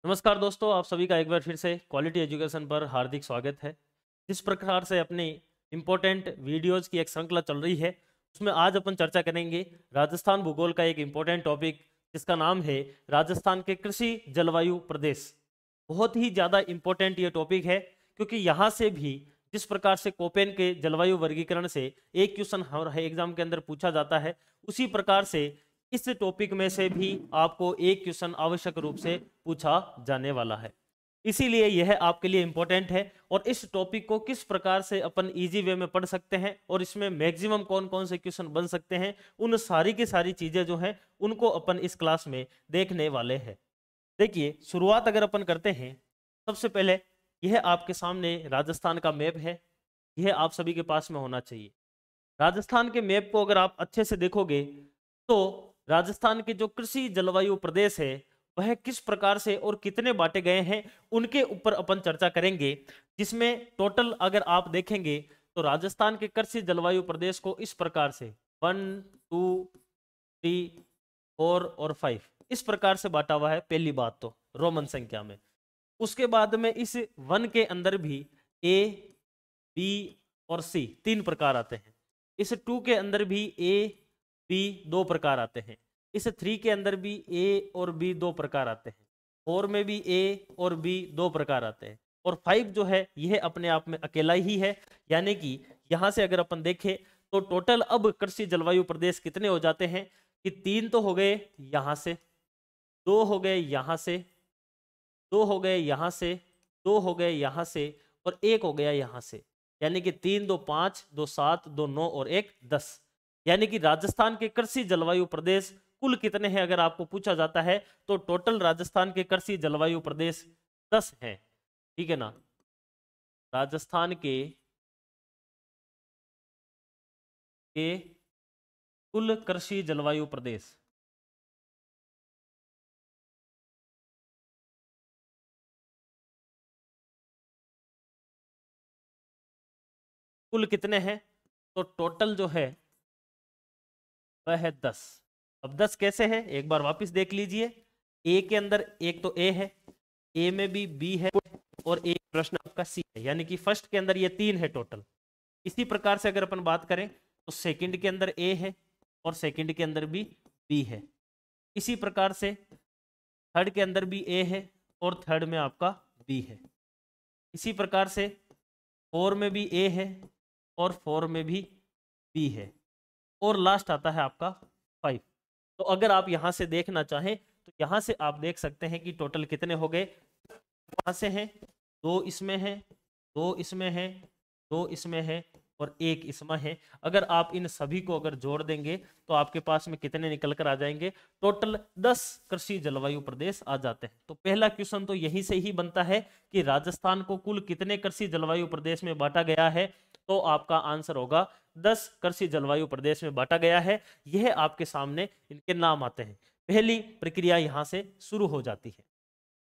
नमस्कार दोस्तों, आप सभी का एक बार फिर से क्वालिटी एजुकेशन पर हार्दिक स्वागत है। जिस प्रकार से अपनी इम्पोर्टेंट वीडियोज़ की एक श्रृंखला चल रही है, उसमें आज अपन चर्चा करेंगे राजस्थान भूगोल का एक इम्पोर्टेंट टॉपिक, जिसका नाम है राजस्थान के कृषि जलवायु प्रदेश। बहुत ही ज़्यादा इम्पोर्टेंट ये टॉपिक है, क्योंकि यहाँ से भी जिस प्रकार से कोपेन के जलवायु वर्गीकरण से एक क्वेश्चन हर एग्जाम के अंदर पूछा जाता है, उसी प्रकार से इस टॉपिक में से भी आपको एक क्वेश्चन आवश्यक रूप से पूछा जाने वाला है। इसीलिए यह आपके लिए इंपॉर्टेंट है। और इस टॉपिक को किस प्रकार से अपन इजी वे में पढ़ सकते हैं और इसमें मैक्सिमम कौन कौन से क्वेश्चन बन सकते हैं, उन सारी की सारी चीजें जो हैं उनको अपन इस क्लास में देखने वाले हैं। देखिए, शुरुआत अगर अपन करते हैं, सबसे पहले यह आपके सामने राजस्थान का मैप है। यह आप सभी के पास में होना चाहिए। राजस्थान के मैप को अगर आप अच्छे से देखोगे तो राजस्थान के जो कृषि जलवायु प्रदेश है वह किस प्रकार से और कितने बांटे गए हैं, उनके ऊपर अपन चर्चा करेंगे। जिसमें टोटल अगर आप देखेंगे तो राजस्थान के कृषि जलवायु प्रदेश को इस प्रकार से 1 2 3 4 और 5 इस प्रकार से बांटा हुआ है। पहली बात तो रोमन संख्या में। उसके बाद में इस वन के अंदर भी ए, बी और सी तीन प्रकार आते हैं। इस 2 के अंदर भी ए, बी दो प्रकार आते हैं। इस 3 के अंदर भी ए और बी दो प्रकार आते हैं। 4 में भी ए और बी दो प्रकार आते हैं। और 5 जो है यह अपने आप में अकेला ही है। यानी कि यहां से अगर अपन देखें तो टोटल अब कृषि जलवायु प्रदेश कितने हो जाते हैं कि 3 तो हो गए यहां से, 2 हो गए यहां से, 2 हो गए यहां से, 2 हो गए यहां से और 1 हो गया यहां से। यानी कि 3 2 5 2 7 2 9 और 1 10। यानी कि राजस्थान के कृषि जलवायु प्रदेश कुल कितने हैं अगर आपको पूछा जाता है तो टोटल राजस्थान के कृषि जलवायु प्रदेश 10 हैं। ठीक है ना। राजस्थान के कुल कृषि जलवायु प्रदेश कुल कितने हैं, तो टोटल जो है वह है 10। अब 10 कैसे है एक बार वापस देख लीजिए। ए के अंदर एक तो ए है, ए में भी बी है और एक प्रश्न आपका सी है। यानी कि फर्स्ट के अंदर ये 3 है टोटल। इसी प्रकार से अगर अपन बात करें तो सेकंड के अंदर ए है और सेकंड के अंदर भी बी है। इसी प्रकार से थर्ड के अंदर भी ए है और थर्ड में आपका बी है। इसी प्रकार से 4 में भी ए है और 4 में भी बी है। और लास्ट आता है आपका 5। तो अगर आप यहां से देखना चाहें तो यहां से आप देख सकते हैं कि टोटल कितने हो गए। वहां से हैं, 2 इसमें हैं, 2 इसमें हैं, 2 इसमें है और 1 इसमें है। अगर आप इन सभी को अगर जोड़ देंगे तो आपके पास में कितने निकल कर आ जाएंगे, टोटल 10 कृषि जलवायु प्रदेश आ जाते हैं। तो पहला क्वेश्चन तो यहीं से ही बनता है कि राजस्थान को कुल कितने कृषि जलवायु प्रदेश में बांटा गया है, तो आपका आंसर होगा 10 कृषि जलवायु प्रदेश में बांटा गया है। यह आपके सामने इनके नाम आते हैं। पहली प्रक्रिया यहां से शुरू हो जाती है।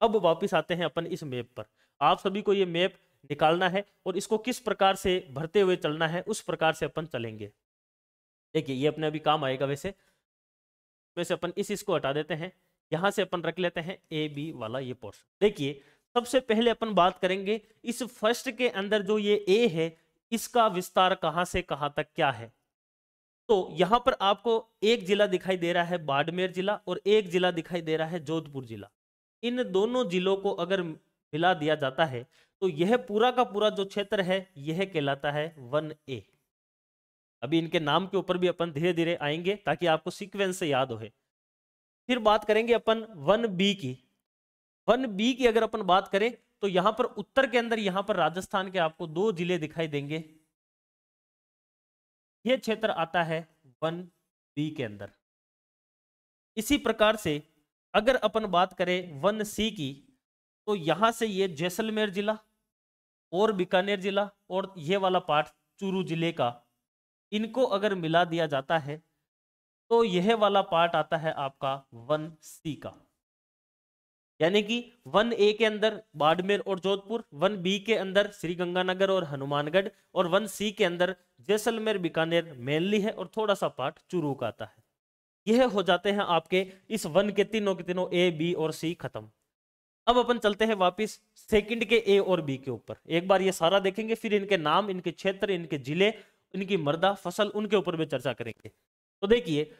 अब वापस आते हैं अपन इस मैप पर। आप सभी को ये मैप निकालना है और इसको किस प्रकार से भरते हुए चलना है उस प्रकार से अपन चलेंगे। देखिए, ये अपने अभी काम आएगा। वैसे अपन इसको हटा देते हैं। यहां से अपन रख लेते हैं ए बी वाला ये पोर्शन। देखिए, सबसे पहले अपन बात करेंगे इस फर्स्ट के अंदर जो ये ए है, इसका विस्तार कहां से कहां तक क्या है। तो यहां पर आपको एक जिला दिखाई दे रहा है बाड़मेर जिला और एक जिला दिखाई दे रहा है जोधपुर जिला। इन दोनों जिलों को अगर मिला दिया जाता है तो यह पूरा का पूरा जो क्षेत्र है यह कहलाता है 1A। अभी इनके नाम के ऊपर भी अपन धीरे धीरे आएंगे ताकि आपको सीक्वेंस से याद हो। फिर बात करेंगे अपन 1B की। 1B की अगर अपन बात करें तो यहां पर उत्तर के अंदर यहां पर राजस्थान के आपको 2 जिले दिखाई देंगे। यह क्षेत्र आता है 1B के अंदर। इसी प्रकार से अगर अपन बात करें 1C की तो यहां से ये जैसलमेर जिला और बीकानेर जिला और ये वाला पार्ट चूरू जिले का, इनको अगर मिला दिया जाता है तो यह वाला पार्ट आता है आपका 1C का। यानी कि 1A के अंदर बाड़मेर और जोधपुर, 1B के अंदर श्रीगंगानगर और हनुमानगढ़ और 1C के अंदर जैसलमेर बीकानेर मेनली है और थोड़ा सा पार्ट चूरू का आता है। यह हो जाते हैं आपके इस 1 के तीनों A B और C खत्म। अब अपन चलते हैं वापस सेकंड के ए और बी के ऊपर। एक बार ये सारा देखेंगे, फिर इनके नाम, इनके क्षेत्र, इनके जिले, इनकी मृदा, फसल, उनके ऊपर भी चर्चा करेंगे। तो देखिए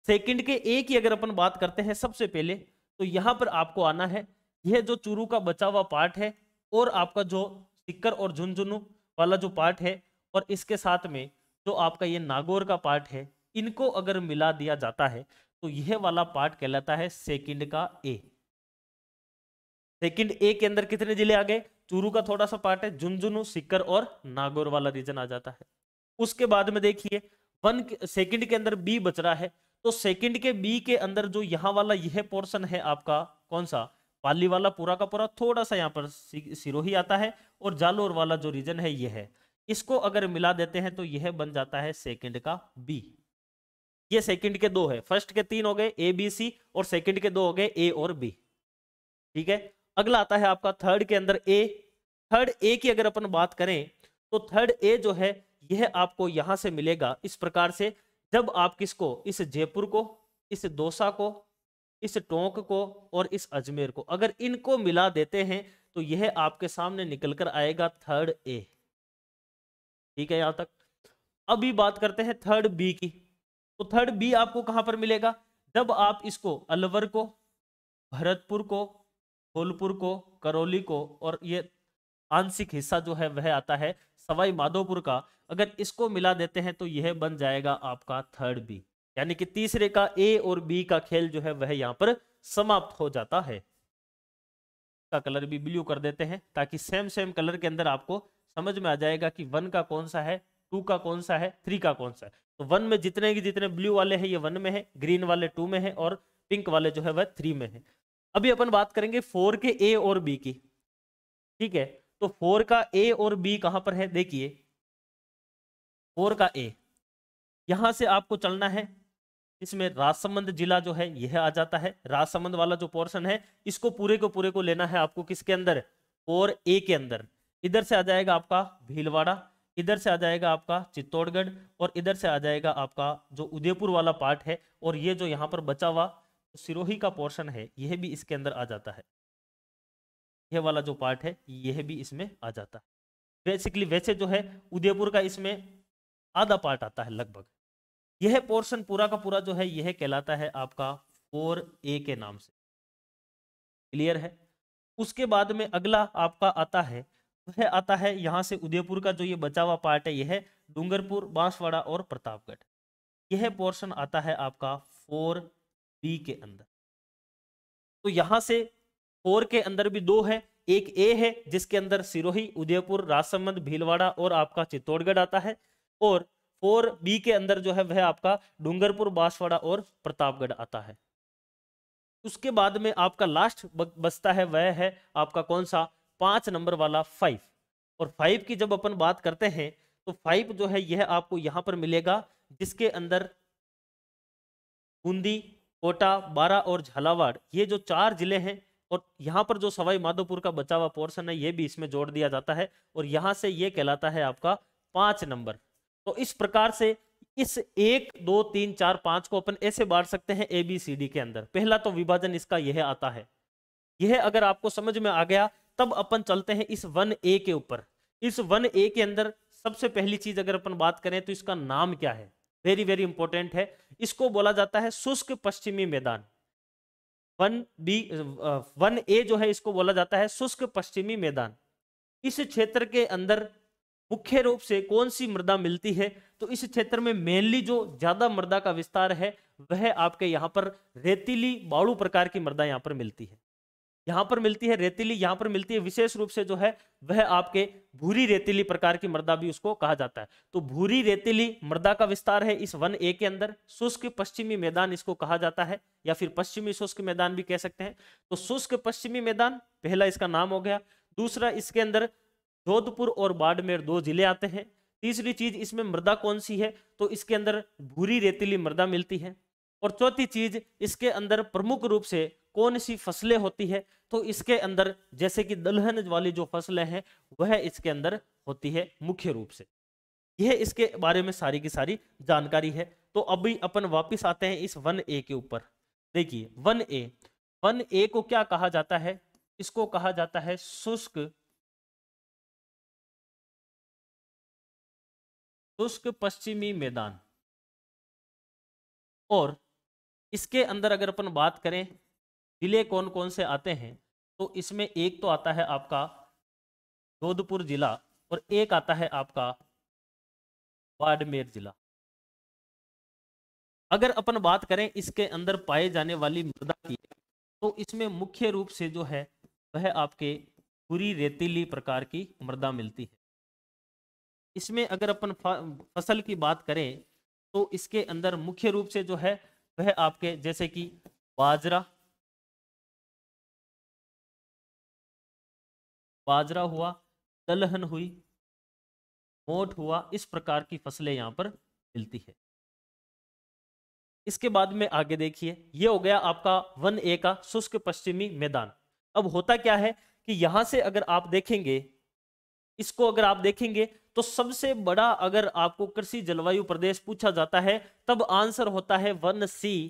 सेकंड के ए की अगर अपन बात करते हैं सबसे पहले, तो यहां पर आपको आना है, यह जो चूरू का बचा हुआ पार्ट है और आपका जो सिक्कर और झुंझुनू वाला जो पार्ट है, और इसके साथ में जो आपका ये नागौर का पार्ट है, इनको अगर मिला दिया जाता है तो यह वाला पार्ट कहलाता है सेकंड का ए। सेकंड ए के अंदर कितने जिले आ गए? चूरू का थोड़ा सा पार्ट है, झुंझुनू, सिक्कर और नागौर वाला रीजन आ जाता है। उसके बाद में देखिए सेकंड के अंदर बी बच रहा है, तो सेकंड के बी के अंदर जो यहाँ वाला यह पोर्शन है आपका कौन सा? पाली वाला पूरा का पूरा, थोड़ा सा यहाँ पर सिरोही आता है, और जालोर वाला जो रीजन है यह है। इसको अगर मिला देते हैं तो यह बन जाता है सेकंड का बी। ये सेकंड के दो है, फर्स्ट के 3 हो गए ए बी सी, और सेकंड के 2 हो गए ए और बी। ठीक है, अगला आता है आपका थर्ड के अंदर ए। थर्ड ए की अगर अपन बात करें तो थर्ड ए जो है यह आपको यहां से मिलेगा इस प्रकार से, जब आप किसको, इस जयपुर को, इस दौसा को, इस टोंक को और इस अजमेर को अगर इनको मिला देते हैं तो यह आपके सामने निकलकर आएगा थर्ड ए। ठीक है यहां तक। अभी बात करते हैं थर्ड बी की, तो थर्ड बी आपको कहां पर मिलेगा? जब आप इसको अलवर को, भरतपुर को, धौलपुर को, करौली को, और ये आंशिक हिस्सा जो है वह आता है सवाई माधोपुर का, अगर इसको मिला देते हैं तो यह बन जाएगा आपका थर्ड बी। यानी कि तीसरे का ए और बी का खेल जो है वह यहां पर समाप्त हो जाता है। का कलर भी ब्लू कर देते हैं ताकि सेम कलर के अंदर आपको समझ में आ जाएगा कि 1 का कौन सा है, 2 का कौन सा है, 3 का कौन सा है। तो 1 में जितने ब्लू वाले हैं ये 1 में है, ग्रीन वाले 2 में है, और पिंक वाले जो है वह 3 में है। अभी अपन बात करेंगे 4 के ए और बी की। ठीक है, तो 4 का ए और बी कहां पर है? देखिए 4 का ए यहां से आपको चलना है, इसमें राजसमंद जिला जो है यह आ जाता है। राजसमंद वाला जो पोर्शन है इसको पूरे को लेना है आपको किसके अंदर? 4 ए के अंदर। इधर से आ जाएगा आपका भीलवाड़ा, इधर से आ जाएगा आपका चित्तौड़गढ़, और इधर से आ जाएगा आपका जो उदयपुर वाला पार्ट है, और ये जो यहाँ पर बचा हुआ सिरोही का पोर्शन है यह भी इसके अंदर आ जाता है। यह वाला जो पार्ट है यह भी इसमें आ जाता है। बेसिकली वैसे जो है उदयपुर का इसमें आधा पार्ट आता है लगभग। यह पोर्शन पूरा का पूरा जो है यह कहलाता है आपका 4A के नाम से। क्लियर है? उसके बाद में अगला आपका आता है, वह आता है यहां से उदयपुर का जो ये बचा हुआ पार्ट है यह डूंगरपुर, बांसवाड़ा और प्रतापगढ़। यह पोर्शन आता है आपका 4B के अंदर। तो यहां से 4 के अंदर भी 2 है, एक ए है जिसके अंदर सिरोही, उदयपुर, राजसमंद, भीलवाड़ा और आपका चित्तौड़गढ़ आता है, और 4B के अंदर जो है वह आपका डूंगरपुर, बांसवाड़ा और प्रतापगढ़ आता है। उसके बाद में आपका लास्ट बचता है वह है आपका कौन सा? 5 नंबर वाला 5। और 5 की जब अपन बात करते हैं तो 5 जो है यह आपको यहां पर मिलेगा, जिसके अंदर बूंदी, कोटा, बारा और झालावाड़ ये जो 4 जिले हैं, और यहाँ पर जो सवाई माधोपुर का बचा हुआ पोर्शन है ये भी इसमें जोड़ दिया जाता है, और यहाँ से ये कहलाता है आपका 5 नंबर। तो इस प्रकार से इस 1 2 3 4 5 को अपन ऐसे बांट सकते हैं ABCD के अंदर। पहला तो विभाजन इसका यह आता है। यह अगर आपको समझ में आ गया तब अपन चलते हैं इस 1A के ऊपर। इस 1A के अंदर सबसे पहली चीज अगर अपन बात करें तो इसका नाम क्या है? वेरी इंपॉर्टेंट है। इसको बोला जाता है शुष्क पश्चिमी मैदान। 1A जो है इसको बोला जाता है शुष्क पश्चिमी मैदान। इस क्षेत्र के अंदर मुख्य रूप से कौन सी मृदा मिलती है? तो इस क्षेत्र में मेनली जो ज्यादा मृदा का विस्तार है वह आपके यहाँ पर रेतीली बालू प्रकार की मृदा यहाँ पर मिलती है। यहाँ पर मिलती है रेतीली, यहाँ पर मिलती है विशेष रूप से जो है वह आपके भूरी रेतीली प्रकार की मृदा भी उसको कहा जाता है। तो भूरी रेतीली मृदा का विस्तार है इस 1A के अंदर। शुष्क पश्चिमी मैदान इसको कहा जाता है, या फिर पश्चिमी शुष्क मैदान भी कह सकते हैं। तो शुष्क पश्चिमी मैदान पहला इसका नाम हो गया। दूसरा, इसके अंदर जोधपुर और बाड़मेर 2 जिले आते हैं। तीसरी चीज, इसमें मृदा कौन सी है? तो इसके अंदर भूरी रेतीली मृदा मिलती है। और चौथी चीज, इसके अंदर प्रमुख रूप से कौन सी फसलें होती है? तो इसके अंदर जैसे कि दलहन वाली जो फसलें हैं वह इसके अंदर होती है मुख्य रूप से। यह इसके बारे में सारी की सारी जानकारी है। तो अभी अपन वापस आते हैं इस 1A के ऊपर। देखिए 1A को क्या कहा जाता है? इसको कहा जाता है शुष्क पश्चिमी मैदान। और इसके अंदर अगर अपन बात करें जिले कौन कौन से आते हैं, तो इसमें एक तो आता है आपका जोधपुर जिला और एक आता है आपका बाड़मेर जिला। अगर अपन बात करें इसके अंदर पाए जाने वाली मृदा की, तो इसमें मुख्य रूप से जो है वह आपके पूरी रेतीली प्रकार की मृदा मिलती है। इसमें अगर अपन फसल की बात करें तो इसके अंदर मुख्य रूप से जो है वह आपके जैसे कि बाजरा हुआ, दलहन हुई, मोठ हुआ, इस प्रकार की फसलें यहाँ पर मिलती है। इसके बाद में आगे देखिए, ये हो गया आपका 1A का शुष्क पश्चिमी मैदान। अब होता क्या है कि यहां से अगर आप देखेंगे, इसको अगर आप देखेंगे तो सबसे बड़ा अगर आपको कृषि जलवायु प्रदेश पूछा जाता है तब आंसर होता है 1C।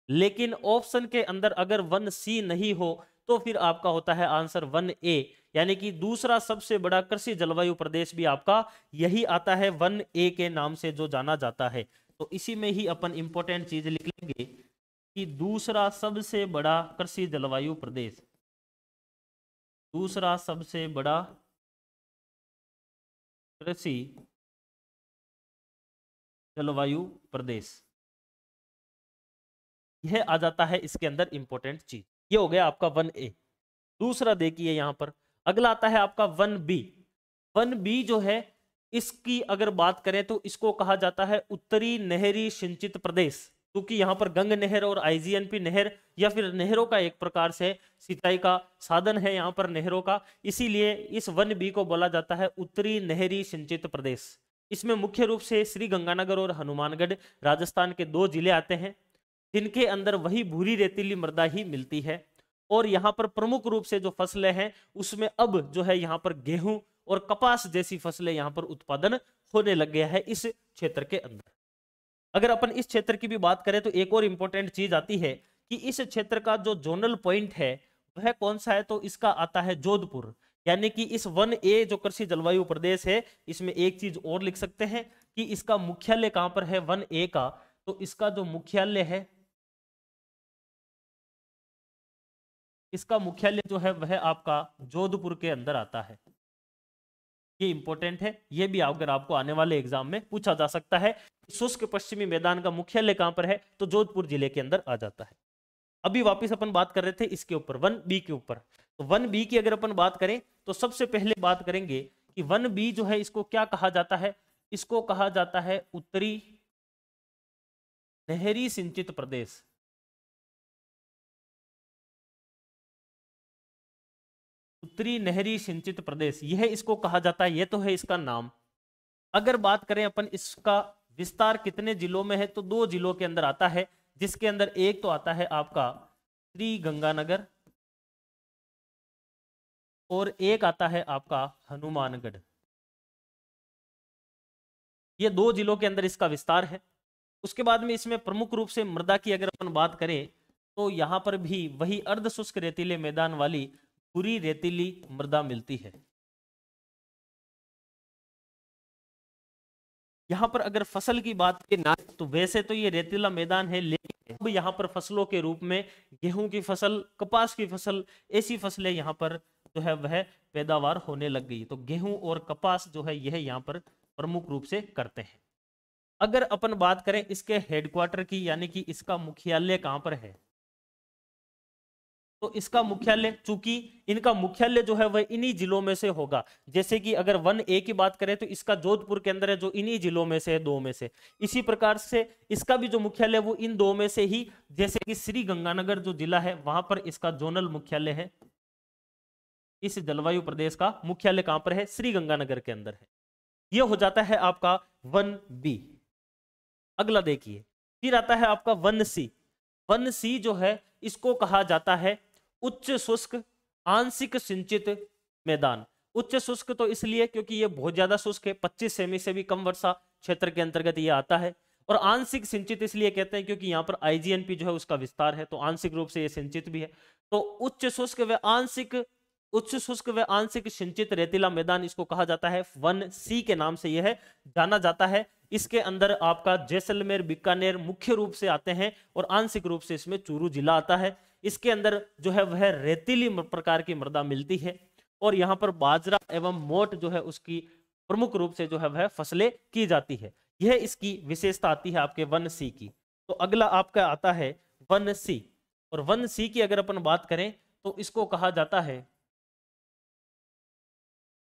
लेकिन ऑप्शन के अंदर अगर 1C नहीं हो तो फिर आपका होता है आंसर 1A, यानी कि दूसरा सबसे बड़ा कृषि जलवायु प्रदेश भी आपका यही आता है 1A के नाम से जो जाना जाता है। तो इसी में ही अपन इंपॉर्टेंट चीज लिख लेंगे कि दूसरा सबसे बड़ा कृषि जलवायु प्रदेश, दूसरा सबसे बड़ा कृषि जलवायु प्रदेश, यह आ जाता है इसके अंदर इंपॉर्टेंट चीज। ये हो गया आपका 1A। दूसरा देखिए यहां पर अगला आता है आपका 1B। 1B जो है इसकी अगर बात करें तो इसको कहा जाता है उत्तरी नहरी सिंचित प्रदेश, क्योंकि यहाँ पर गंग नहर और IGNP नहर या फिर नहरों का एक प्रकार से सिंचाई का साधन है यहाँ पर नहरों का, इसीलिए इस 1B को बोला जाता है उत्तरी नहरी सिंचित प्रदेश। इसमें मुख्य रूप से श्री गंगानगर और हनुमानगढ़ राजस्थान के 2 जिले आते हैं जिनके अंदर वही भूरी रेतीली मृदा ही मिलती है। और यहाँ पर प्रमुख रूप से जो फसलें हैं उसमें अब जो है यहाँ पर गेहूं और कपास जैसी फसलें यहाँ पर उत्पादन होने लग गया है इस क्षेत्र के अंदर। अगर अपन इस क्षेत्र की भी बात करें तो एक और इंपॉर्टेंट चीज आती है कि इस क्षेत्र का जो जोनल पॉइंट है वह कौन सा है, तो इसका आता है जोधपुर। यानी कि इस 1A जो कृषि जलवायु प्रदेश है इसमें एक चीज और लिख सकते हैं कि इसका मुख्यालय कहां पर है 1A का, तो इसका जो मुख्यालय है, इसका मुख्यालय जो है वह आपका जोधपुर के अंदर आता है। ये इंपॉर्टेंट है, ये भी अगर आपको आने वाले एग्जाम में पूछा जा सकता है शुष्क पश्चिमी मैदान का मुख्यालय कहां पर है, तो जोधपुर जिले के अंदर आ जाता है। अभी वापस अपन बात कर रहे थे इसके ऊपर 1B के ऊपर। तो 1B की अगर अपन बात करें तो सबसे पहले बात करेंगे कि 1B जो है इसको क्या कहा जाता है, इसको कहा जाता है उत्तरी नहरी सिंचित प्रदेश। उत्तरी नहरी सिंचित प्रदेश यह इसको कहा जाता है, यह तो है इसका नाम। अगर बात करें अपन इसका विस्तार कितने जिलों में है, तो 2 जिलों के अंदर आता है, जिसके अंदर एक तो आता है आपका श्री गंगानगर और एक आता है आपका हनुमानगढ़। ये 2 जिलों के अंदर इसका विस्तार है। उसके बाद में इसमें प्रमुख रूप से मृदा की अगर अपन बात करें तो यहां पर भी वही अर्ध शुष्क रेतीले मैदान वाली पूरी रेतीली मृदा मिलती है। यहाँ पर अगर फसल की बात की ना तो वैसे तो ये रेतीला मैदान है, लेकिन अब यहाँ पर फसलों के रूप में गेहूं की फसल, कपास की फसल, ऐसी फसलें यहाँ पर जो है वह पैदावार होने लग गई। तो गेहूं और कपास जो है यह यहाँ पर प्रमुख रूप से करते हैं। अगर अपन बात करें इसके हेडक्वार्टर की, यानी कि इसका मुख्यालय कहां पर है, तो इसका मुख्यालय, चूंकि इनका मुख्यालय जो है वह इन्हीं जिलों में से होगा। जैसे कि अगर 1A की बात करें तो इसका जोधपुर के अंदर है जो इन्हीं जिलों में से है, 2 में से। इसी प्रकार से इसका भी जो मुख्यालय वो इन 2 में से ही, जैसे कि श्री गंगानगर जो जिला है वहां पर इसका जोनल मुख्यालय है। इस जलवायु प्रदेश का मुख्यालय कहां पर है, श्री गंगानगर के अंदर है। यह हो जाता है आपका 1B। अगला देखिए, फिर आता है आपका 1C। 1C जो है इसको कहा जाता है उच्च शुष्क आंशिक सिंचित मैदान। उच्च शुष्क तो इसलिए क्योंकि ये बहुत ज्यादा शुष्क है, 25 सेमी से भी कम वर्षा क्षेत्र के अंतर्गत ये आता है। और आंशिक सिंचित इसलिए कहते हैं क्योंकि यहाँ पर आईजीएनपी जो है उसका विस्तार है, तो आंशिक रूप से ये सिंचित भी है। तो उच्च शुष्क व आंशिक सिंचित रेतीला मैदान इसको कहा जाता है 1C के नाम से यह जाना जाता है। इसके अंदर आपका जैसलमेर, बीकानेर मुख्य रूप से आते हैं और आंशिक रूप से इसमें चूरू जिला आता है। इसके अंदर जो है वह रेतीली प्रकार की मृदा मिलती है और यहाँ पर बाजरा एवं मोट जो है उसकी प्रमुख रूप से जो है वह फसलें की जाती है। यह इसकी विशेषता आती है आपके 1C की। तो अगला आपका आता है 1C, और 1C की अगर अपन बात करें तो इसको कहा जाता है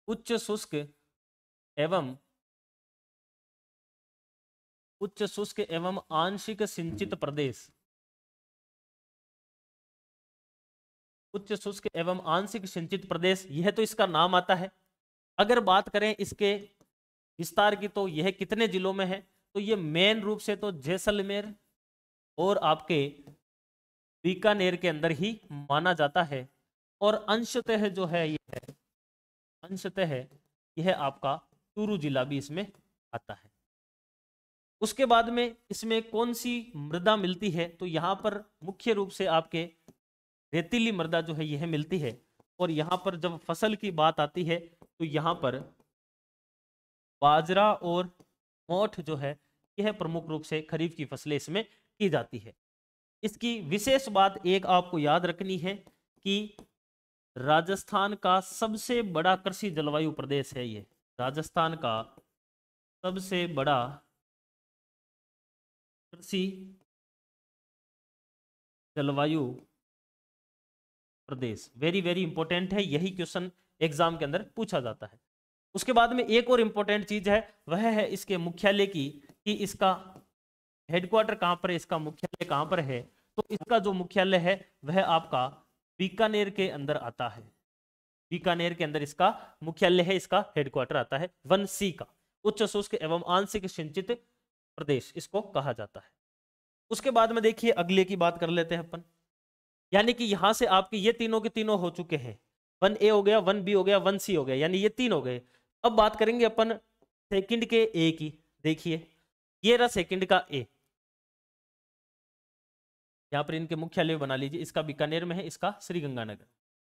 उच्च शुष्क एवं आंशिक सिंचित प्रदेश। उच्च शुष्क एवं आंशिक सिंचित प्रदेश, यह तो इसका नाम आता है। अगर बात करें इसके विस्तार की तो यह कितने जिलों में है, तो यह मेन रूप से तो जैसलमेर और आपके बीकानेर के अंदर ही माना जाता है, और अंशतः जो है यह आपका चूरू जिला भी इसमें आता है। उसके बाद में इसमें कौन सी मृदा मिलती है, तो यहाँ पर मुख्य रूप से आपके रेतीली मृदा जो है यह मिलती है। और यहाँ पर जब फसल की बात आती है तो यहाँ पर बाजरा और मोठ जो है यह प्रमुख रूप से खरीफ की फसलें इसमें की जाती है। इसकी विशेष बात एक आपको याद रखनी है कि राजस्थान का सबसे बड़ा कृषि जलवायु प्रदेश है ये। राजस्थान का सबसे बड़ा कृषि जलवायु प्रदेश, वेरी वेरी इंपॉर्टेंट है, यही क्वेश्चन एग्जाम के अंदर पूछा जाता है। उसके बाद में एक और इंपॉर्टेंट चीज है, वह है इसके मुख्यालय की, कि इसका हेडक्वार्टर कहां पर है, इसका मुख्यालय कहां पर है। तो इसका जो मुख्यालय है वह आपका बीकानेर के अंदर आता है। बीकानेर के अंदर इसका मुख्यालय है, इसका हेडक्वार्टर आता है 1C का, उच्च शुष्क एवं आंशिक सिंचित प्रदेश इसको कहा जाता है। उसके बाद में देखिए अगले की बात कर लेते हैं अपन, यानी कि यहां से आपके ये तीनों के तीनों हो चुके हैं, 1A हो गया, 1B हो गया, 1C हो गया, यानी ये तीन हो गए। अब बात करेंगे अपन सेकंड के A की। देखिए ये रहा सेकंड का A, यहाँ पर इनके मुख्यालय बना लीजिए, इसका बीकानेर में है, इसका श्रीगंगानगर।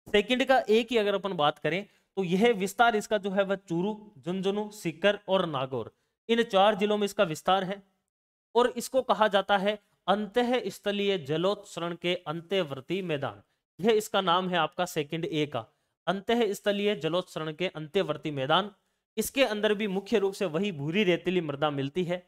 सेकंड का A की अगर अपन बात करें तो यह विस्तार इसका जो है वह चूरू, झुंझुनू, सीकर और नागौर, इन 4 जिलों में इसका विस्तार है। और इसको कहा जाता है अंतः स्थलीय जलोत्सरण के अंत्यवर्ती मैदान। यह इसका नाम है आपका सेकंड A का, अंतः स्थलीय जलोत्सरण के अंत्यवर्ती मैदान। इसके अंदर भी मुख्य रूप से वही भूरी रेतीली मृदा मिलती है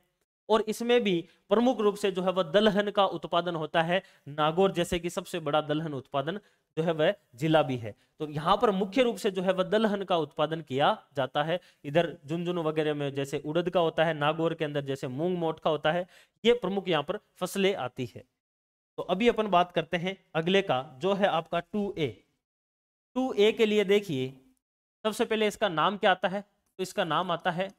और इसमें भी प्रमुख रूप से जो है वह दलहन का उत्पादन होता है। नागौर जैसे कि सबसे बड़ा दलहन उत्पादन जो है वह जिला भी है, तो यहाँ पर मुख्य रूप से जो है वह दलहन का उत्पादन किया जाता है। इधर झुंझुनू वगैरह में जैसे उड़द का होता है, नागौर के अंदर जैसे मूंग मोट का होता है, ये प्रमुख यहाँ पर फसलें आती है। तो अभी अपन बात करते हैं अगले का, जो है आपका 2A। 2A के लिए देखिए सबसे पहले इसका नाम क्या आता है, तो इसका नाम आता है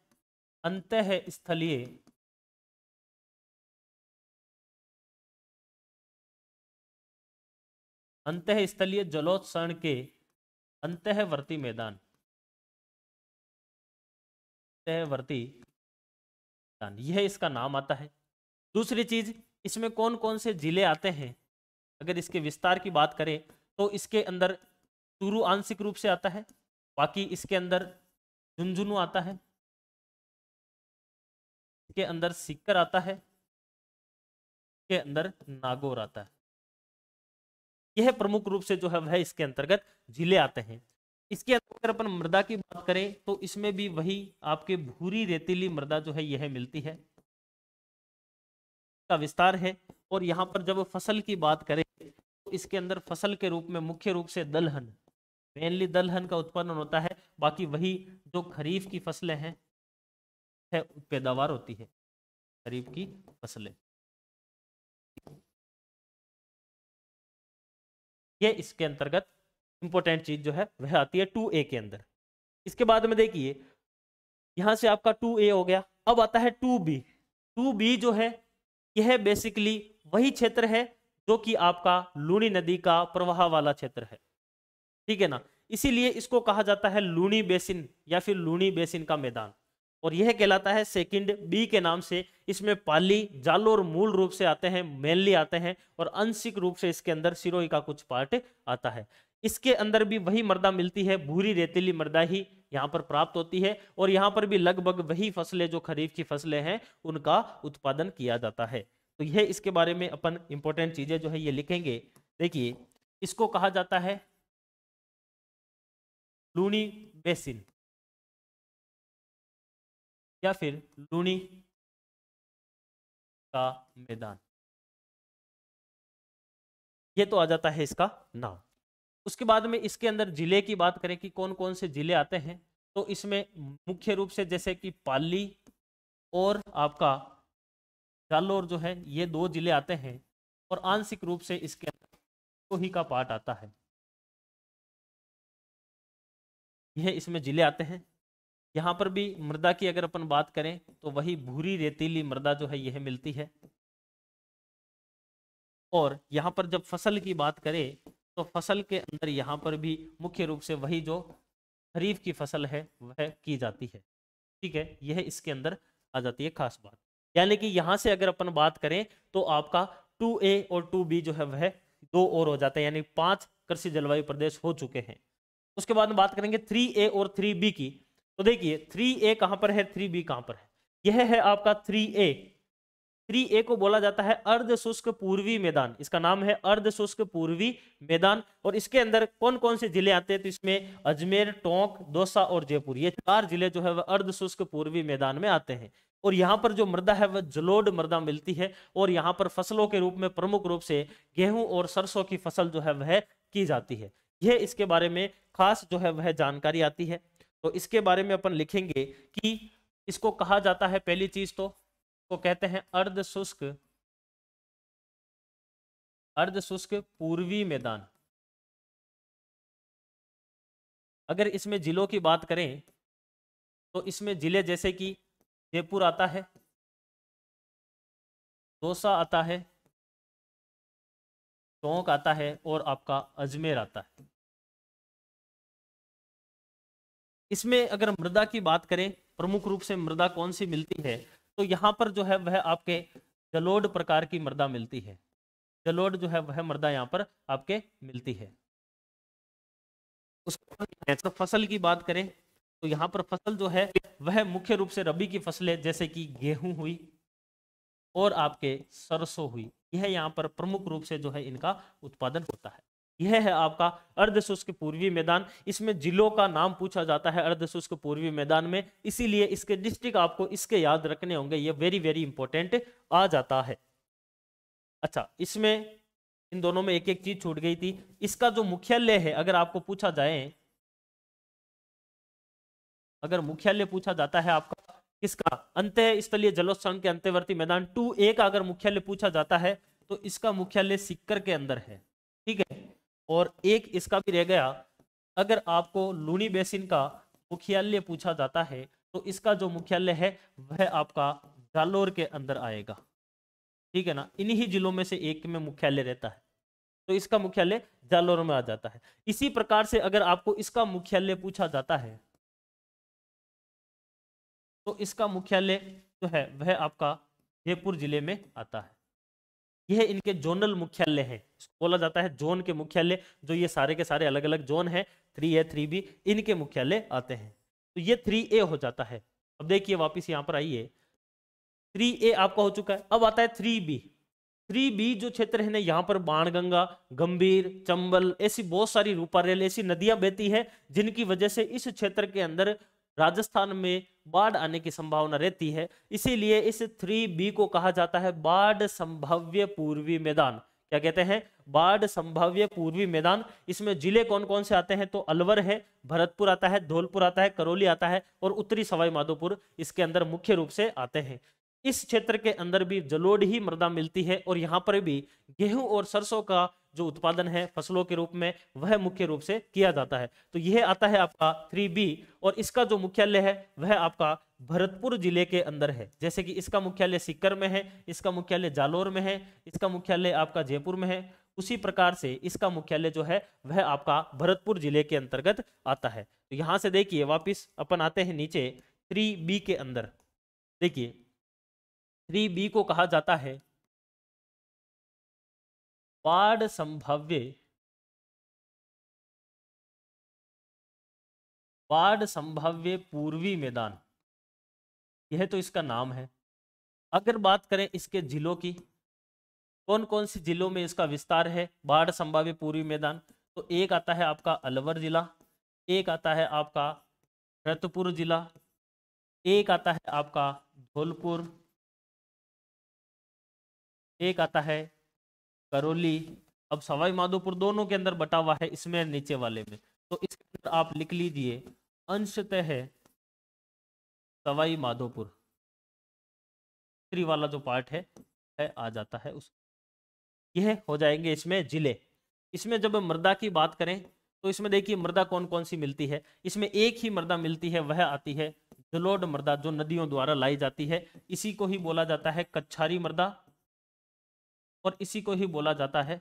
अंतःस्थलीय जलोत्सरण के अंतःवर्ती मैदान। यह इसका नाम आता है। दूसरी चीज, इसमें कौन कौन से जिले आते हैं, अगर इसके विस्तार की बात करें तो इसके अंदर चूरू आंशिक रूप से आता है, बाकी इसके अंदर झुंझुनू आता है, इसके अंदर सीकर आता है, इसके अंदर नागौर आता है। यह प्रमुख रूप से जो है वह इसके अंतर्गत जिले आते हैं। इसके अंदर अपन मृदा की बात करें तो इसमें भी वही आपके भूरी रेतीली मृदा जो है यह मिलती है, का विस्तार है। और यहाँ पर जब फसल की बात करें तो इसके अंदर फसल के रूप में मुख्य रूप से दलहन, मेनली दलहन का उत्पादन होता है, बाकी वही जो खरीफ की फसलें हैं पैदावार होती है, खरीफ की फसलें, ये इसके अंतर्गत इंपॉर्टेंट चीज जो है वह आती है 2A के अंदर। इसके बाद में देखिए यहां से आपका 2A हो गया, अब आता है 2B। 2B जो है यह बेसिकली वही क्षेत्र है जो कि आपका लूनी नदी का प्रवाह वाला क्षेत्र है, ठीक है ना, इसीलिए इसको कहा जाता है लूनी बेसिन या फिर लूनी बेसिन का मैदान। और यह कहलाता है सेकंड बी के नाम से। इसमें पाली जालोर मूल रूप से आते हैं, मेनली आते हैं, और आंशिक रूप से इसके अंदर सिरोही का कुछ पार्ट आता है। इसके अंदर भी वही मृदा मिलती है, भूरी रेतीली मृदा ही यहाँ पर प्राप्त होती है, और यहाँ पर भी लगभग वही फसलें जो खरीफ की फसलें हैं उनका उत्पादन किया जाता है। तो यह इसके बारे में अपन इंपॉर्टेंट चीजें जो है ये लिखेंगे। देखिए, इसको कहा जाता है लूनी बेसिन या फिर लूनी का मैदान, ये तो आ जाता है इसका नाम। उसके बाद में इसके अंदर जिले की बात करें कि कौन कौन से जिले आते हैं, तो इसमें मुख्य रूप से जैसे कि पाली और आपका जालोर जो है ये 2 जिले आते हैं, और आंशिक रूप से इसके अंदर सिरोही का पार्ट आता है। यह इसमें जिले आते हैं। यहाँ पर भी मृदा की अगर अपन बात करें तो वही भूरी रेतीली मृदा जो है यह मिलती है। और यहाँ पर जब फसल की बात करें तो फसल के अंदर यहाँ पर भी मुख्य रूप से वही जो खरीफ की फसल है वह की जाती है। ठीक है, यह इसके अंदर आ जाती है खास बात। यानी कि यहाँ से अगर अपन बात करें तो आपका 2A और 2B जो है वह 2 और हो जाते हैं, यानी 5 कृषि जलवायु प्रदेश हो चुके हैं। उसके बाद में बात करेंगे 3A और 3B की। तो देखिए 3A कहाँ पर है, 3B कहाँ पर है। यह है आपका 3A। 3A को बोला जाता है अर्ध शुष्क पूर्वी मैदान, इसका नाम है अर्ध शुष्क पूर्वी मैदान। और इसके अंदर कौन कौन से जिले आते हैं, तो इसमें अजमेर, टोंक, दौसा और जयपुर, ये 4 जिले जो है वह अर्ध शुष्क पूर्वी मैदान में आते हैं। और यहाँ पर जो मृदा है वह जलोढ़ मृदा मिलती है, और यहाँ पर फसलों के रूप में प्रमुख रूप से गेहूं और सरसों की फसल जो है वह की जाती है। यह इसके बारे में खास जो है वह जानकारी आती है। तो इसके बारे में अपन लिखेंगे कि इसको कहा जाता है, पहली चीज तो को कहते हैं अर्ध शुष्क पूर्वी मैदान। अगर इसमें जिलों की बात करें तो इसमें जिले जैसे कि जयपुर आता है, दौसा आता है, टोंक आता है, और आपका अजमेर आता है। इसमें अगर मृदा की बात करें, प्रमुख रूप से मृदा कौन सी मिलती है, तो यहाँ पर जो है वह आपके जलोढ़ प्रकार की मृदा मिलती है। जलोढ़ जो है वह मृदा यहाँ पर आपके मिलती है। उसके फसल की बात करें तो यहाँ पर फसल जो है वह मुख्य रूप से रबी की फसलें जैसे कि गेहूं हुई और आपके सरसों हुई, यह यहाँ पर प्रमुख रूप से जो है इनका उत्पादन होता है। यह है आपका अर्ध शुष्क पूर्वी मैदान। इसमें जिलों का नाम पूछा जाता है अर्ध शुष्क पूर्वी मैदान में, इसीलिए इसके डिस्ट्रिक्ट आपको इसके याद रखने होंगे, ये वेरी वेरी इंपॉर्टेंट आ जाता है। अच्छा, इसमें इन दोनों में एक एक चीज छूट गई थी। इसका जो मुख्यालय है, अगर आपको पूछा जाए, अगर मुख्यालय पूछा जाता है आपका किसका, अंत्य स्थलीय जलोत्सर्जन के अंत्यवर्ती मैदान 2A का अगर मुख्यालय पूछा जाता है तो इसका मुख्यालय सीकर के अंदर है। ठीक है, और एक इसका भी रह गया, अगर आपको लूनी बेसिन का मुख्यालय पूछा जाता है तो इसका जो मुख्यालय है वह आपका जालोर के अंदर आएगा। ठीक है ना, इन्हीं जिलों में से एक में मुख्यालय रहता है, तो इसका मुख्यालय जालोर में आ जाता है। इसी प्रकार से अगर आपको इसका मुख्यालय पूछा जाता है तो इसका मुख्यालय जो है वह आपका जयपुर जिले में आता है। यह इनके जोनल मुख्यालय है, बोला जाता है जोन के मुख्यालय, जो ये सारे के सारे अलग अलग जोन है 3A 3B, इनके मुख्यालय आते हैं। तो ये 3A हो जाता है। अब देखिए वापिस यहाँ पर आइए, 3A आपका हो चुका है। अब आता है 3B। 3B जो क्षेत्र है ना, यहाँ पर बाणगंगा, गंभीर, चंबल, ऐसी बहुत सारी रूपारेल ऐसी नदियां बहती है जिनकी वजह से इस क्षेत्र के अंदर राजस्थान में बाढ़ आने की संभावना रहती है। इसीलिए इस 3B को कहा जाता है बाढ़ संभाव्य पूर्वी मैदान। क्या कहते हैं, बाढ़ संभाव्य पूर्वी मैदान। इसमें जिले कौन कौन से आते हैं, तो अलवर है, भरतपुर आता है, धौलपुर आता है, करौली आता है, और उत्तरी सवाई माधोपुर इसके अंदर मुख्य रूप से आते हैं। इस क्षेत्र के अंदर भी जलोढ़ ही मृदा मिलती है, और यहाँ पर भी गेहूं और सरसों का जो उत्पादन है फसलों के रूप में वह मुख्य रूप से किया जाता है। तो यह आता है आपका 3B, और इसका जो मुख्यालय है वह आपका भरतपुर जिले के अंदर है। जैसे कि इसका मुख्यालय सीकर में है, इसका मुख्यालय जालोर में है, इसका मुख्यालय आपका जयपुर में है, उसी प्रकार से इसका मुख्यालय जो है वह आपका भरतपुर जिले के अंतर्गत आता है। तो यहाँ से देखिए वापिस अपन आते हैं नीचे 3B के अंदर देखिए 3B को कहा जाता है बाढ़ संभाव्य पूर्वी मैदान, यह तो इसका नाम है। अगर बात करें इसके जिलों की, कौन कौन सी जिलों में इसका विस्तार है बाढ़ संभाव्य पूर्वी मैदान, तो एक आता है आपका अलवर जिला, एक आता है आपका भरतपुर जिला, एक आता है आपका धौलपुर, एक आता है करौली। अब सवाई माधोपुर दोनों के अंदर बटा हुआ है, इसमें नीचे वाले में, तो इसके अंदर आप लिख लीजिए अंशतः सवाई माधोपुर, वाला जो पार्ट है आ जाता है उस, यह हो जाएंगे इसमें जिले। इसमें जब मृदा की बात करें तो इसमें देखिए मृदा कौन कौन सी मिलती है, इसमें एक ही मृदा मिलती है, वह आती है जलोढ़ मृदा, जो नदियों द्वारा लाई जाती है। इसी को ही बोला जाता है कच्छारी मृदा और इसी को ही बोला जाता है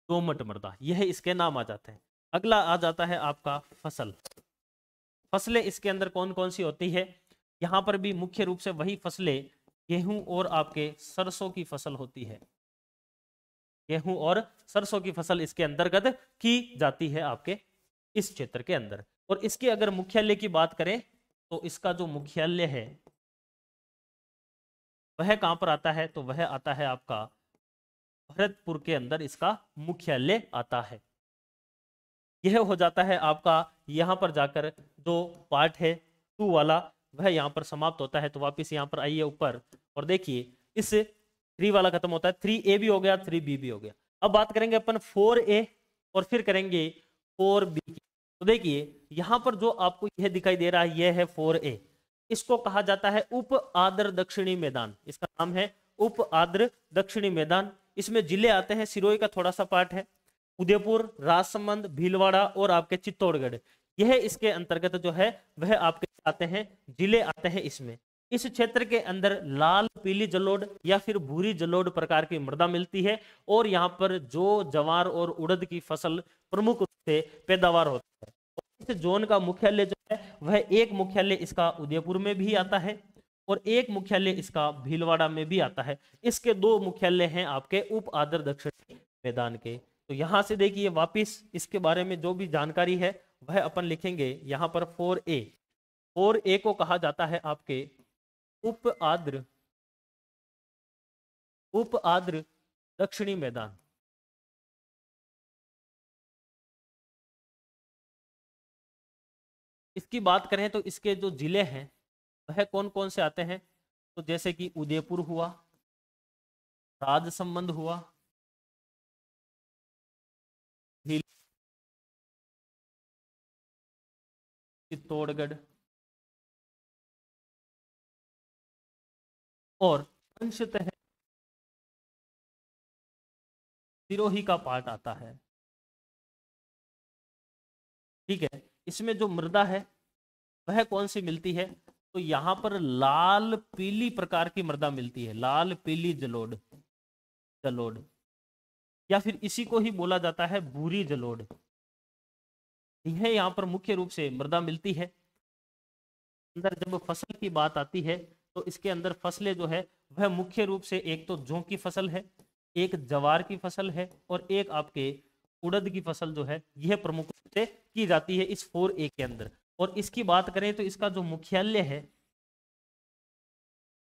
दोमट मृदा, यह इसके नाम आ जाते हैं। अगला आ जाता है आपका फसल। फसलें इसके अंदर कौन कौन सी होती है, यहाँ पर भी मुख्य रूप से वही फसलें गेहूं और आपके सरसों की फसल होती है, गेहूं और सरसों की फसल इसके अंतर्गत की जाती है आपके इस क्षेत्र के अंदर। और इसके अगर मुख्यालय की बात करें तो इसका जो मुख्यालय है वह कहां पर आता है, तो वह आता है आपका भरतपुर के अंदर इसका मुख्यालय आता है। यह हो जाता है आपका, यहां पर जाकर जो पार्ट है 2 वाला वह यहां पर समाप्त होता है। तो वापस यहां पर आइए ऊपर और देखिए इस 3 वाला खत्म होता है, 3A भी हो गया, 3B भी हो गया। अब बात करेंगे अपन 4A और फिर करेंगे 4B की। तो देखिए यहां पर जो आपको यह दिखाई दे रहा है यह है 4A, इसको कहा जाता है उप आर्द्र दक्षिणी मैदान, इसका नाम है उप आर्द्र दक्षिणी मैदान। इसमें जिले आते हैं, सिरोही का थोड़ा सा पार्ट है, उदयपुर, राजसमंद, भीलवाड़ा और आपके चित्तौड़गढ़, यह इसके अंतर्गत जो है वह आपके आते हैं, जिले आते हैं इसमें। इस क्षेत्र के अंदर लाल पीली जलोढ़ या फिर भूरी जलोढ़ प्रकार की मृदा मिलती है और यहाँ पर जो जवार और उड़द की फसल प्रमुख रूप से पैदावार होती है। इस जोन का मुख्यालय जो है वह एक मुख्यालय इसका उदयपुर में भी आता है और एक मुख्यालय इसका भीलवाड़ा में भी आता है। इसके 2 मुख्यालय हैं आपके उप आर्द्र दक्षिणी मैदान के। तो यहां से देखिए वापिस इसके बारे में जो भी जानकारी है वह अपन लिखेंगे यहां पर 4A। 4A को कहा जाता है आपके उप आर्द्र दक्षिणी मैदान। इसकी बात करें तो इसके जो जिले हैं वह कौन कौन से आते हैं, तो जैसे कि उदयपुर हुआ, राजसमंद हुआ, चित्तौड़गढ़ और अंशतः सिरोही का पार्ट आता है। ठीक है, इसमें जो मृदा है वह कौन सी मिलती है, तो यहां पर लाल पीली प्रकार की मृदा मिलती है, लाल पीली जलोढ़ या फिर इसी को ही बोला जाता है भूरी जलोढ़, यह यहाँ पर मुख्य रूप से मृदा मिलती है। अंदर जब फसल की बात आती है तो इसके अंदर फसलें जो है वह मुख्य रूप से एक तो जौ की फसल है, एक जवार की फसल है और एक आपके उड़द की फसल जो है यह प्रमुख रूप से की जाती है इस 4A के अंदर। और इसकी बात करें तो इसका जो मुख्यालय है,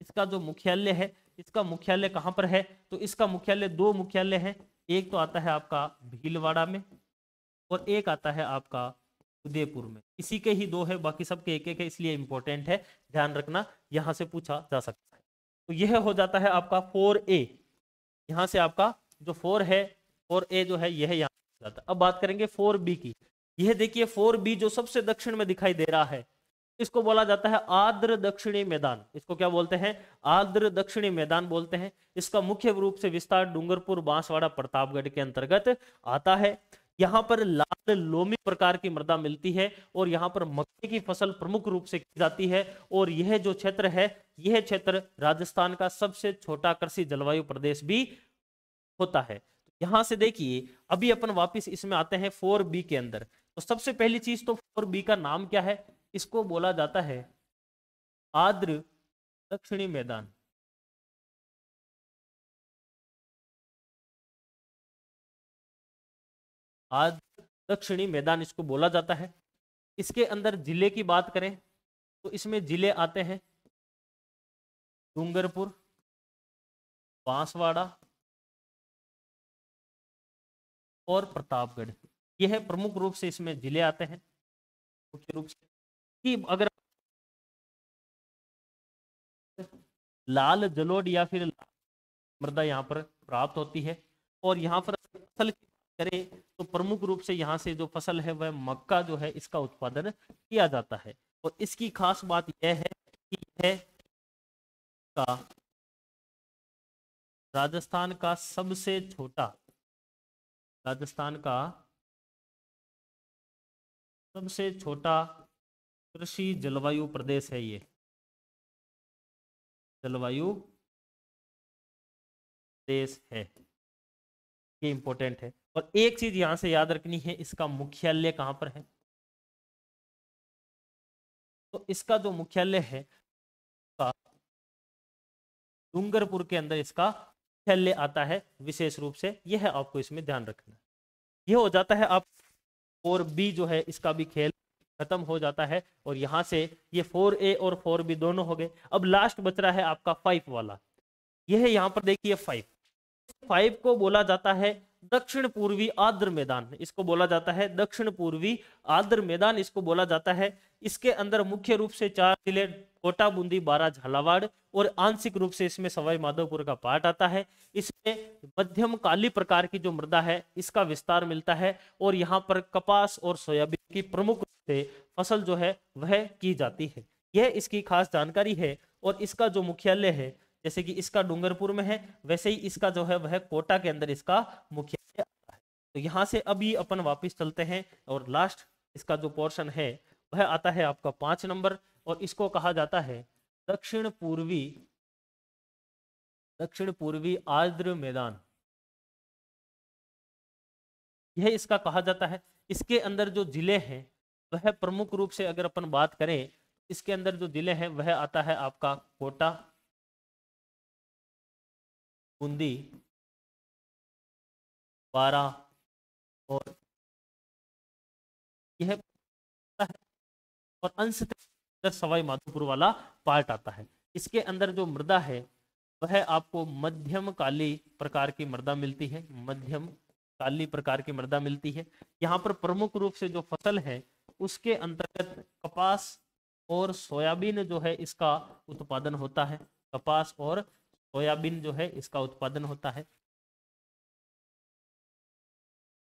इसका मुख्यालय कहां पर है, तो इसका मुख्यालय 2 मुख्यालय है, एक तो आता है आपका भीलवाड़ा में और एक आता है आपका उदयपुर में। इसी के ही 2 है, बाकी सबके एक एक है, इसलिए इंपॉर्टेंट है, ध्यान रखना, यहां से पूछा जा सकता है। तो यह हो जाता है आपका 4A। यहां से आपका जो 4 है 4A जो है यह यहाँ जाता है। अब बात करेंगे 4B की। यह देखिए 4B जो सबसे दक्षिण में दिखाई दे रहा है इसको बोला जाता है आर्द्र दक्षिणी मैदान। इसको क्या बोलते हैं, आर्द्र दक्षिणी मैदान बोलते हैं। इसका मुख्य रूप से विस्तार डूंगरपुर, बांसवाड़ा, प्रतापगढ़ के अंतर्गत आता है। यहाँ पर लाल लोमी प्रकार की मृदा मिलती है और यहाँ पर मक्के की फसल प्रमुख रूप से की जाती है। और यह जो क्षेत्र है यह क्षेत्र राजस्थान का सबसे छोटा कृषि जलवायु प्रदेश भी होता है। यहां से देखिए अभी अपन वापस इसमें आते हैं 4B के अंदर। तो सबसे पहली चीज तो 4B का नाम क्या है, इसको बोला जाता है आर्द्र दक्षिणी मैदान। आर्द्र दक्षिणी मैदान इसको बोला जाता है। इसके अंदर जिले की बात करें तो इसमें जिले आते हैं डूंगरपुर, बांसवाड़ा और प्रतापगढ़। यह प्रमुख रूप से इसमें जिले आते हैं मुख्य रूप से। कि अगर लाल जलोढ़ या फिर मृदा यहाँ पर प्राप्त होती है, और यहाँ पर फसल की बात करें तो प्रमुख रूप से यहाँ से जो फसल है वह मक्का जो है इसका उत्पादन किया जाता है। और इसकी खास बात यह है कि यह का राजस्थान का सबसे छोटा, राजस्थान का सबसे छोटा कृषि जलवायु प्रदेश है। ये जलवायु देश है, ये इंपॉर्टेंट है। और एक चीज यहां से याद रखनी है, इसका मुख्यालय कहां पर है। तो इसका जो मुख्यालय है डूंगरपुर के अंदर इसका मुख्यालय आता है विशेष रूप से। यह है आपको इसमें ध्यान रखना। यह हो जाता है आप 4B जो है इसका भी खेल खत्म हो जाता है। और यहां से ये 4A और 4B दोनों हो गए। अब लास्ट बच रहा है आपका 5 वाला। यह है यहाँ पर देखिए 5 को बोला जाता है दक्षिण पूर्वी आर्द्र मैदान। इसको बोला जाता है दक्षिण पूर्वी आर्द्र मैदान, इसको बोला जाता है। इसके अंदर मुख्य रूप से 4 जिले कोटा, बूंदी, बारां, झालावाड़ और आंशिक रूप से इसमें सवाई माधोपुर का पार्ट आता है। इसमें मध्यम काली प्रकार की जो मृदा है इसका विस्तार मिलता है। और यहाँ पर कपास और सोयाबीन की प्रमुख रूप से फसल जो है वह की जाती है। यह इसकी खास जानकारी है। और इसका जो मुख्यालय है, जैसे कि इसका डूंगरपुर में है, वैसे ही इसका जो है वह कोटा के अंदर इसका मुख्यालय आता है। तो यहाँ से अभी अपन वापस चलते हैं और लास्ट इसका जो पोर्शन है वह आता है आपका 5 नंबर। और इसको कहा जाता है दक्षिण पूर्वी आर्द्र मैदान। यह इसका कहा जाता है। इसके अंदर जो जिले हैं वह प्रमुख रूप से अगर अपन बात करें, इसके अंदर जो जिले हैं वह आता है आपका कोटा, बूंदी, बारां और यह और अंश सवाई माधोपुर वाला पार्ट आता है। इसके अंदर जो मृदा है वह आपको मध्यम काली प्रकार की मृदा मिलती है। मध्यम काली प्रकार की मृदा मिलती है। यहाँ पर प्रमुख रूप से जो फसल है उसके अंतर्गत कपास और सोयाबीन जो है इसका उत्पादन होता है। कपास और सोयाबीन जो है इसका उत्पादन होता है।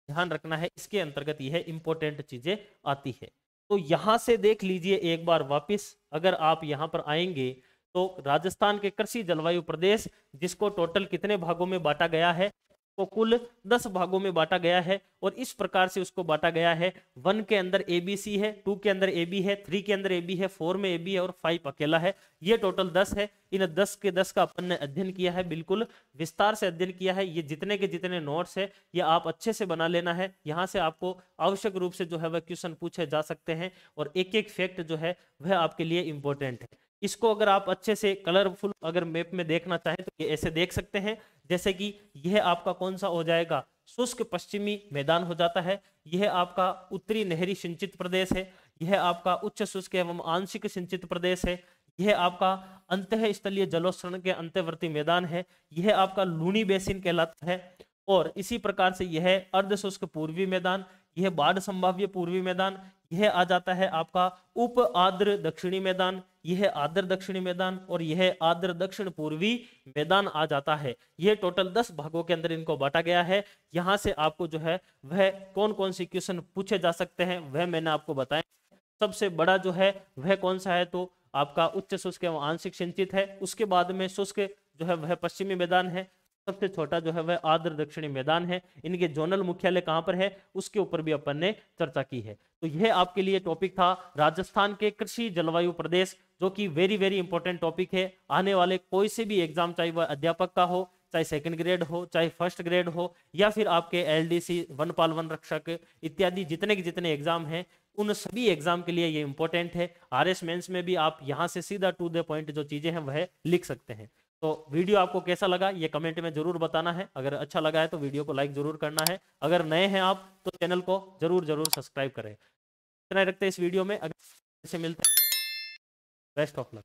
ध्यान रखना है, इसके अंतर्गत यह इंपॉर्टेंट चीजें आती है। तो यहां से देख लीजिए एक बार वापस, अगर आप यहां पर आएंगे तो राजस्थान के कृषि जलवायु प्रदेश, जिसको टोटल कितने भागों में बांटा गया है, को कुल 10 भागों में बांटा गया है। और इस प्रकार से उसको बांटा गया है। 1 के अंदर ABC है, 2 के अंदर AB है, 3 के अंदर AB है, 4 में AB है और 5 अकेला है। ये टोटल 10 है। इन 10 के 10 का अपन ने अध्ययन किया है, बिल्कुल विस्तार से अध्ययन किया है। ये जितने के जितने नोट्स है ये आप अच्छे से बना लेना है। यहाँ से आपको आवश्यक रूप से जो है वह क्वेश्चन पूछे जा सकते हैं। और एक एक फैक्ट जो है वह आपके लिए इंपॉर्टेंट है। इसको अगर आप अच्छे से कलरफुल अगर मैप में देखना चाहें तो ये ऐसे देख सकते हैं। जैसे कि यह आपका कौन सा हो जाएगा, शुष्क पश्चिमी मैदान हो जाता है। यह आपका उत्तरी नहरी सिंचित प्रदेश है। यह आपका उच्च शुष्क एवं आंशिक सिंचित प्रदेश है। यह आपका अंतःस्थलीय जलोत्सर्ग के अंतर्वर्ती मैदान है। यह आपका लूनी बेसिन कहलाता है। और इसी प्रकार से यह अर्ध शुष्क पूर्वी मैदान, यह बाढ़ संभाव्य पूर्वी मैदान, यह आ जाता है आपका उप आर्द्र दक्षिणी मैदान, यह आर्द्र दक्षिणी मैदान और यह आर्द्र दक्षिण पूर्वी मैदान आ जाता है। यह टोटल 10 भागों के अंदर इनको बांटा गया है। यहां से आपको जो है वह कौन कौन से क्वेश्चन पूछे जा सकते हैं वह मैंने आपको बताया। सबसे बड़ा जो है वह कौन सा है, तो आपका उच्च शुष्क एवं आंशिक सिंचित है। उसके बाद में शुष्क जो है वह पश्चिमी मैदान है। सबसे छोटा जो है वह आर्द्र दक्षिणी मैदान है। इनके जोनल मुख्यालय कहां पर है उसके ऊपर भी अपन ने चर्चा की है। तो यह आपके लिए टॉपिक था राजस्थान के कृषि जलवायु प्रदेश, जो कि वेरी वेरी इंपॉर्टेंट टॉपिक है। आने वाले कोई से भी एग्जाम, चाहे वह अध्यापक का हो, चाहे सेकंड ग्रेड हो, चाहे फर्स्ट ग्रेड हो, या फिर आपके LDC वनपाल वन रक्षक इत्यादि जितने के जितने एग्जाम हैं उन सभी एग्जाम के लिए ये इंपॉर्टेंट है। आरएस मेंस में भी आप यहाँ से सीधा टू द पॉइंट जो चीजें हैं वह लिख सकते हैं। तो वीडियो आपको कैसा लगा ये कमेंट में जरूर बताना है। अगर अच्छा लगा है तो वीडियो को लाइक जरूर करना है। अगर नए हैं आप तो चैनल को जरूर जरूर सब्सक्राइब करें। इतना ही रखते हैं इस वीडियो में, अगर से मिलते हैं। Best of luck.